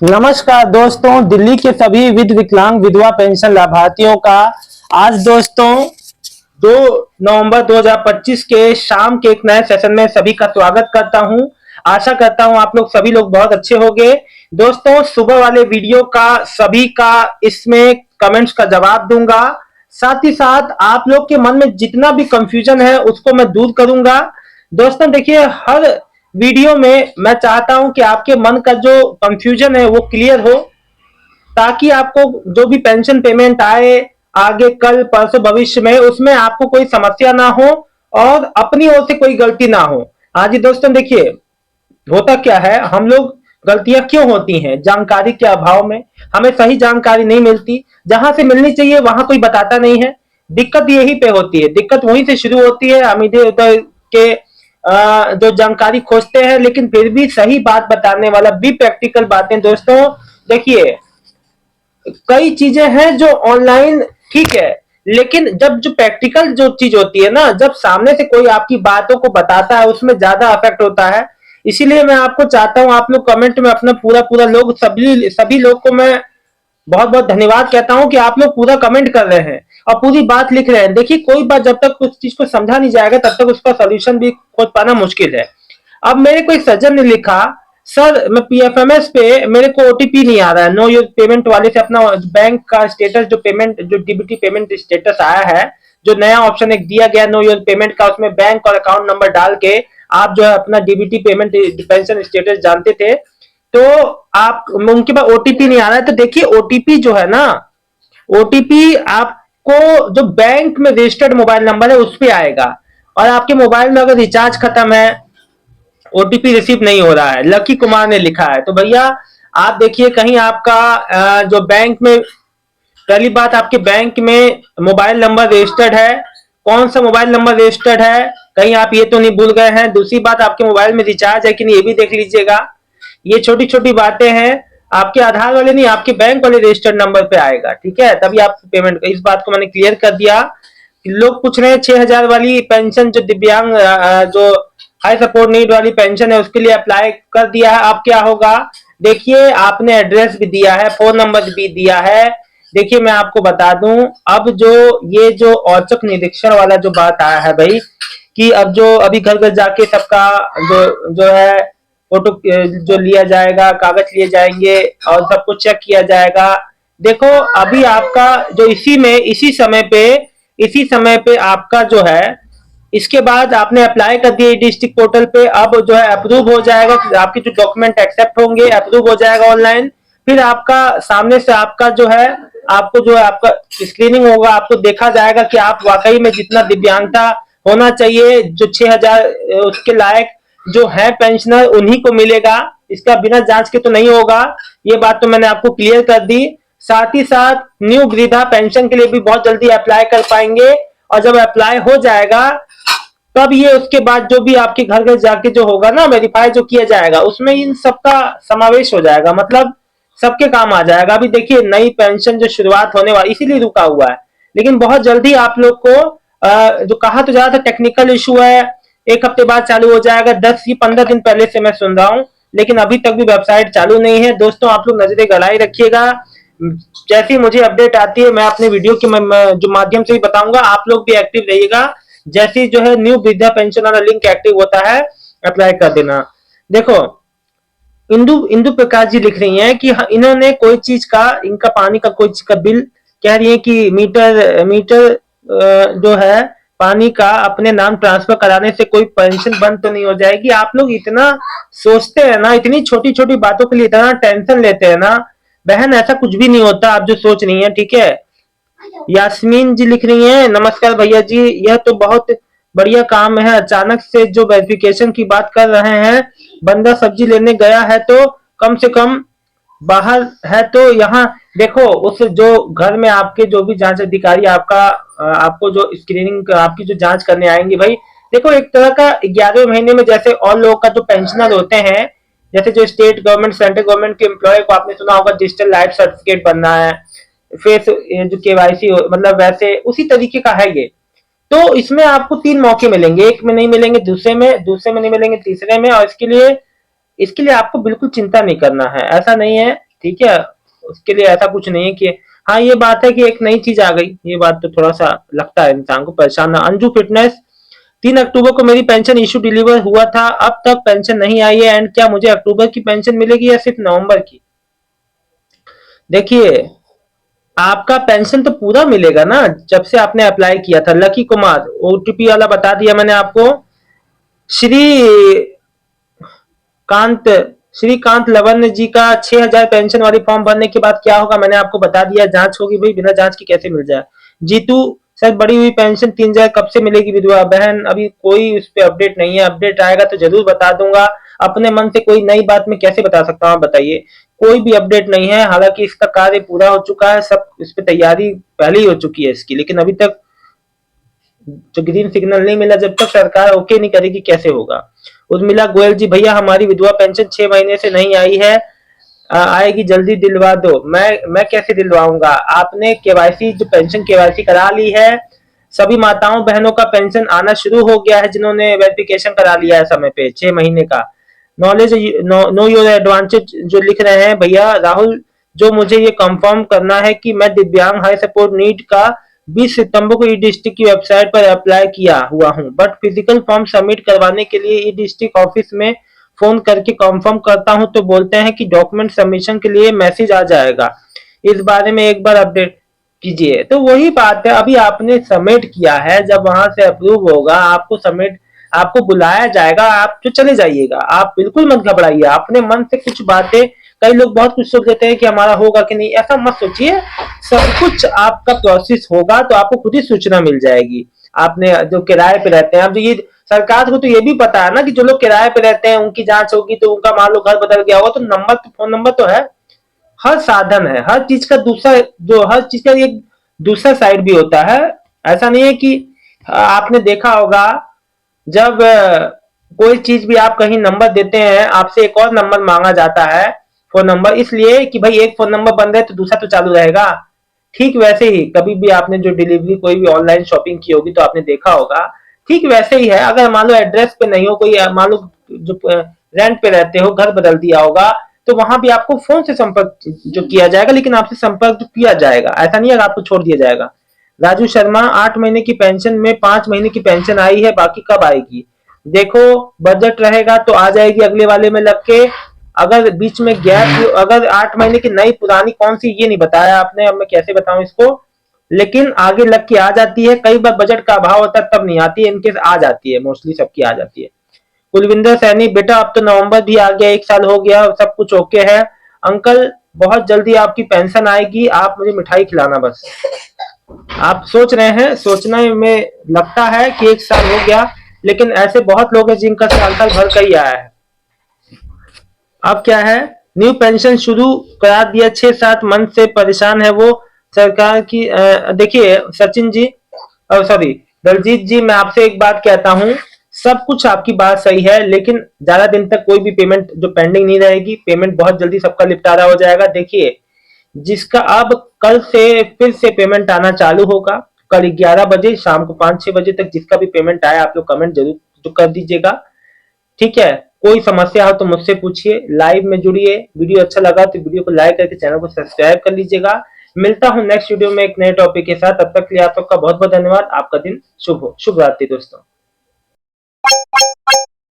नमस्कार दोस्तों, दिल्ली के सभी विकलांग विधवा पेंशन लाभार्थियों का आज दोस्तों 2 नवंबर 2025 के शाम के एक नए सेशन में सभी का स्वागत करता हूं। आशा करता हूं आप लोग सभी लोग बहुत अच्छे होंगे। दोस्तों, सुबह वाले वीडियो का सभी का इसमें कमेंट्स का जवाब दूंगा। साथ ही साथ आप लोग के मन में जितना भी कंफ्यूजन है उसको मैं दूर करूंगा। दोस्तों देखिए, हर वीडियो में मैं चाहता हूं कि आपके मन का जो कंफ्यूजन है वो क्लियर हो, ताकि आपको जो भी पेंशन पेमेंट आए आगे कल परसों भविष्य में उसमें आपको कोई समस्या ना हो और अपनी ओर से कोई गलती ना हो। हाँ जी दोस्तों, देखिए होता क्या है, हम लोग गलतियां क्यों होती हैं? जानकारी के अभाव में हमें सही जानकारी नहीं मिलती, जहां से मिलनी चाहिए वहां कोई बताता नहीं है। दिक्कत यही पे होती है, दिक्कत वहीं से शुरू होती है। हम इधर उधर के जो जानकारी खोजते हैं, लेकिन फिर भी सही बात बताने वाला भी प्रैक्टिकल बातें दोस्तों देखिए, कई चीजें हैं जो ऑनलाइन ठीक है, लेकिन जब जो प्रैक्टिकल जो चीज होती है ना, जब सामने से कोई आपकी बातों को बताता है उसमें ज्यादा अफेक्ट होता है। इसीलिए मैं आपको चाहता हूं, आप लोग कमेंट में अपना पूरा पूरा लोग सभी सभी लोग को मैं बहुत बहुत धन्यवाद कहता हूं कि आप लोग पूरा कमेंट कर रहे हैं और पूरी बात लिख रहे हैं। देखिए, कोई बात जब तक उस चीज को समझा नहीं जाएगा तब तक उसका सोल्यूशन भी खोज पाना मुश्किल है। अब मेरे कोई सज्जन ने लिखा, सर मैं पीएफएमएस पे मेरे को ओटीपी नहीं आ रहा है, नो योर पेमेंट वाले से अपना बैंक का स्टेटस जो पेमेंट जो डीबीटी पेमेंट स्टेटस आया है, जो नया ऑप्शन एक दिया गया नो योर पेमेंट का, उसमें बैंक और अकाउंट नंबर डाल के आप जो है अपना डीबीटी पेमेंट पेंशन स्टेटस जानते थे, तो आप उनके पास ओटीपी नहीं आ रहा है। तो देखिए, ओटीपी जो है ना, ओटीपी आपको जो बैंक में रजिस्टर्ड मोबाइल नंबर है उस पर आएगा। और आपके मोबाइल में अगर रिचार्ज खत्म है, ओटीपी रिसीव नहीं हो रहा है, लकी कुमार ने लिखा है, तो भैया आप देखिए कहीं आपका जो बैंक में, पहली बात आपके बैंक में मोबाइल नंबर रजिस्टर्ड है, कौन सा मोबाइल नंबर रजिस्टर्ड है, कहीं आप ये तो नहीं भूल गए हैं। दूसरी बात, आपके मोबाइल में रिचार्ज है कि नहीं ये भी देख लीजिएगा। ये छोटी छोटी बातें हैं, आपके आधार वाले नहीं, आपके बैंक वाले रजिस्टर्ड नंबर पे आएगा, ठीक है, तभी आप पेमेंट। इस बात को मैंने क्लियर कर दिया। लोग पूछ रहे हैं 6,000 वाली पेंशन जो दिव्यांग जो हाई सपोर्ट नीड वाली पेंशन है उसके लिए अप्लाई कर दिया है। अब क्या होगा, देखिए आपने एड्रेस भी दिया है, फोन नंबर भी दिया है। देखिए मैं आपको बता दूं, अब जो ये जो औचक निरीक्षण वाला जो बात आया है भाई, कि अब जो अभी घर घर जाके सबका जो जो है फोटो जो लिया जाएगा, कागज लिए जाएंगे और सब कुछ चेक किया जाएगा। देखो अभी आपका जो इसी समय पे आपका जो है, इसके बाद आपने अप्लाई कर दिया डिस्ट्रिक्ट पोर्टल पे, अब जो है अप्रूव हो जाएगा, आपके जो डॉक्यूमेंट एक्सेप्ट होंगे, अप्रूव हो जाएगा ऑनलाइन। फिर आपका सामने से आपका जो है, आपको जो है आपका स्क्रीनिंग होगा, आपको देखा जाएगा कि आप वाकई में जितना दिव्यांगता होना चाहिए, जो 6,000 उसके लायक जो है पेंशनर उन्हीं को मिलेगा, इसका बिना जांच के तो नहीं होगा। ये बात तो मैंने आपको क्लियर कर दी। साथ ही साथ न्यू वृद्धा पेंशन के लिए भी बहुत जल्दी अप्लाई कर पाएंगे, और जब अप्लाई हो जाएगा तब ये उसके बाद जो भी आपके घर घर जाके जो होगा ना, वेरीफाई जो किया जाएगा, उसमें इन सबका समावेश हो जाएगा, मतलब सबके काम आ जाएगा। अभी देखिए नई पेंशन जो शुरुआत होने वाली, इसीलिए रुका हुआ है, लेकिन बहुत जल्दी आप लोग को जो कहा तो जा रहा था टेक्निकल इशू है, 1 हफ्ते बाद चालू हो जाएगा, 10 या 15 दिन पहले से मैं सुन रहा हूँ, लेकिन अभी तक भी वेबसाइट चालू नहीं है। दोस्तों आप लोग नजरें गड़ाई रखिएगा, जैसी मुझे अपडेट आती है मैं अपने वीडियो के जो माध्यम से ही बताऊंगा। आप लोग भी एक्टिव रहिएगा, जैसी जो है न्यू वृद्धा पेंशन वाला लिंक एक्टिव होता है अप्लाई कर देना। देखो इंदु इंदु प्रकाश जी लिख रही हैं कि इन्होंने कोई चीज का, इनका पानी का कोई चीज का बिल, कह रही है कि मीटर मीटर जो है पानी का अपने नाम ट्रांसफर कराने से कोई पेंशन बंद तो नहीं हो जाएगी। आप लोग इतना सोचते हैं ना, इतनी छोटी छोटी बातों के लिए इतना टेंशन लेते हैं ना बहन, ऐसा कुछ भी नहीं होता आप जो सोच रही हैं, ठीक है। यास्मीन जी लिख रही हैं, नमस्कार भैया जी, यह तो बहुत बढ़िया काम है, अचानक से जो वेरिफिकेशन की बात कर रहे हैं, बंदा सब्जी लेने गया है तो कम से कम बाहर है, तो यहाँ देखो उस जो घर में आपके जो भी जांच अधिकारी आपका आपको जो स्क्रीनिंग आपकी जो जांच करने आएंगे भाई, देखो एक तरह का 11वें महीने में जैसे और लोगों का जो पेंशनर होते हैं, जैसे जो स्टेट गवर्नमेंट सेंट्रल गवर्नमेंट के एम्प्लॉय को आपने सुना होगा डिजिटल लाइफ सर्टिफिकेट बनना है, फेस जो केवाईसी मतलब वैसे उसी तरीके का है ये। तो इसमें आपको 3 मौके मिलेंगे, एक में नहीं मिलेंगे, दूसरे में नहीं मिलेंगे, तीसरे में। और इसके लिए आपको बिल्कुल चिंता नहीं करना है, ऐसा नहीं है। ठीक है, उसके लिए ऐसा कुछ नहीं है कि हाँ, ये बात है कि एक नई चीज आ गई, ये बात तो थोड़ा सा लगता है इंसान को परेशान। अंजू फिटनेस, 3 अक्टूबर को मेरी पेंशन इशू डिलीवर हुआ था, अब तक पेंशन नहीं आई है, एंड क्या मुझे अक्टूबर की पेंशन मिलेगी या सिर्फ नवंबर की? देखिए, आपका पेंशन तो पूरा मिलेगा ना, जब से आपने अप्लाई किया था। लकी कुमार, ओटीपी वाला बता दिया मैंने आपको। श्री कांत श्रीकांत लवन्य जी का 6,000 पेंशन वाली फॉर्म भरने के बाद क्या होगा, मैंने आपको बता दिया। जांच होगी भाई, बिना जांच के कैसे मिल जाए। जीतू, सर बढ़ी हुई पेंशन 3,000 कब से मिलेगी विधवा बहन? अभी कोई उस पर अपडेट नहीं है, अपडेट आएगा तो जरूर बता दूंगा। अपने मन से कोई नई बात मैं कैसे बता सकता हूँ, आप बताइए। कोई भी अपडेट नहीं है, हालांकि इसका कार्य पूरा हो चुका है, सब इस पे तैयारी पहले ही हो चुकी है इसकी, लेकिन अभी तक जो ग्रीन सिग्नल नहीं मिला, जब तक सरकार ओके नहीं करेगी कैसे होगा। उर्मिला गोयल जी, भैया हमारी विधवा पेंशन 6 महीने से नहीं आई है, आएगी जल्दी दिलवा दो। मैं कैसे दिलवाऊंगा? आपने केवाईसी, जो पेंशन केवाईसी करा ली है, सभी माताओं बहनों का पेंशन आना शुरू हो गया है जिन्होंने वेरिफिकेशन करा लिया है समय पे 6 महीने का। नॉलेज, नो योर एडवांटेज जो लिख रहे हैं भैया राहुल, जो मुझे ये कंफर्म करना है कि मैं दिव्यांग हाई सपोर्ट नीड का 20 सितंबर को ई डिस्ट्रिक्ट की वेबसाइट पर अप्लाई किया हुआ हूँ, बट फिजिकल फॉर्म सबमिट करवाने के लिए ई डिस्ट्रिक्ट ऑफिस में फोन करके कंफर्म करता हूँ तो बोलते हैं कि डॉक्यूमेंट सबमिशन के लिए मैसेज आ जाएगा, इस बारे में एक बार अपडेट कीजिए। तो वही बात है, अभी आपने सबमिट किया है, जब वहां से अप्रूव होगा आपको सबमिट, आपको बुलाया जाएगा, आप तो चले जाइएगा। आप बिल्कुल मत घबराइए, अपने मन से कुछ बातें, कई लोग बहुत कुछ सोच लेते हैं कि हमारा होगा कि नहीं, ऐसा मत सोचिए। सब कुछ आपका प्रोसेस होगा तो आपको खुद ही सूचना मिल जाएगी। आपने जो किराए पे रहते हैं, अब ये सरकार को तो ये भी पता है ना कि जो लोग किराए पे रहते हैं उनकी जांच होगी, तो उनका मान लो घर बदल गया होगा तो नंबर तो, फोन नंबर तो है। हर साधन है, हर चीज का दूसरा, जो हर चीज का एक दूसरा साइड भी होता है। ऐसा नहीं है कि आपने देखा होगा, जब कोई चीज भी आप कहीं नंबर देते हैं, आपसे एक और नंबर मांगा जाता है, फोन नंबर, इसलिए कि भाई एक फोन नंबर बंद है तो दूसरा तो चालू रहेगा। ठीक वैसे ही कभी भी आपने जो डिलीवरी कोई भी ऑनलाइन शॉपिंग की होगी तो आपने देखा होगा, ठीक वैसे ही है। अगर मान लो एड्रेस पे नहीं हो, कोई मान लो जो रेंट पे रहते हो, घर बदल दिया होगा, तो वहां भी आपको फोन से संपर्क जो किया जाएगा, लेकिन आपसे संपर्क जो किया जाएगा, ऐसा नहीं है आपको छोड़ दिया जाएगा। राजू शर्मा, 8 महीने की पेंशन में 5 महीने की पेंशन आई है, बाकी कब आएगी? देखो, बजट रहेगा तो आ जाएगी अगले वाले में लग के। अगर बीच में गैप, अगर 8 महीने की नई पुरानी कौन सी ये नहीं बताया आपने, अब मैं कैसे बताऊं इसको, लेकिन आगे लग के आ जाती है। कई बार बजट का अभाव होता है तब नहीं आती है, इनकेस आ जाती है, मोस्टली सबकी आ जाती है। कुलविंदर सैनी, बेटा अब तो नवंबर भी आ गया, 1 साल हो गया, सब कुछ ओके है। अंकल, बहुत जल्दी आपकी पेंशन आएगी, आप मुझे मिठाई खिलाना बस। आप सोच रहे हैं, सोचने में लगता है कि 1 साल हो गया, लेकिन ऐसे बहुत लोग हैं जिनका साल भर का ही आया है। अब क्या है, न्यू पेंशन शुरू करा दिया, 6-7 मंथ से परेशान है वो सरकार की। देखिए सचिन जी, सॉरी दलजीत जी, मैं आपसे एक बात कहता हूँ, सब कुछ आपकी बात सही है, लेकिन ज्यादा दिन तक कोई भी पेमेंट जो पेंडिंग नहीं रहेगी, पेमेंट बहुत जल्दी सबका निपटारा हो जाएगा। देखिए, जिसका अब कल से फिर से पेमेंट आना चालू होगा, कल 11 बजे, शाम को 5-6 बजे तक जिसका भी पेमेंट आया, आप लोग कमेंट जरूर तो कर दीजिएगा, ठीक है। कोई समस्या हो तो मुझसे पूछिए, लाइव में जुड़िए। वीडियो अच्छा लगा तो वीडियो को लाइक करके चैनल को सब्सक्राइब कर लीजिएगा। मिलता हूं नेक्स्ट वीडियो में एक नए टॉपिक के साथ, तब तक के लिए आप सबका बहुत बहुत धन्यवाद। आपका दिन शुभ हो। शुभ रात्रि दोस्तों।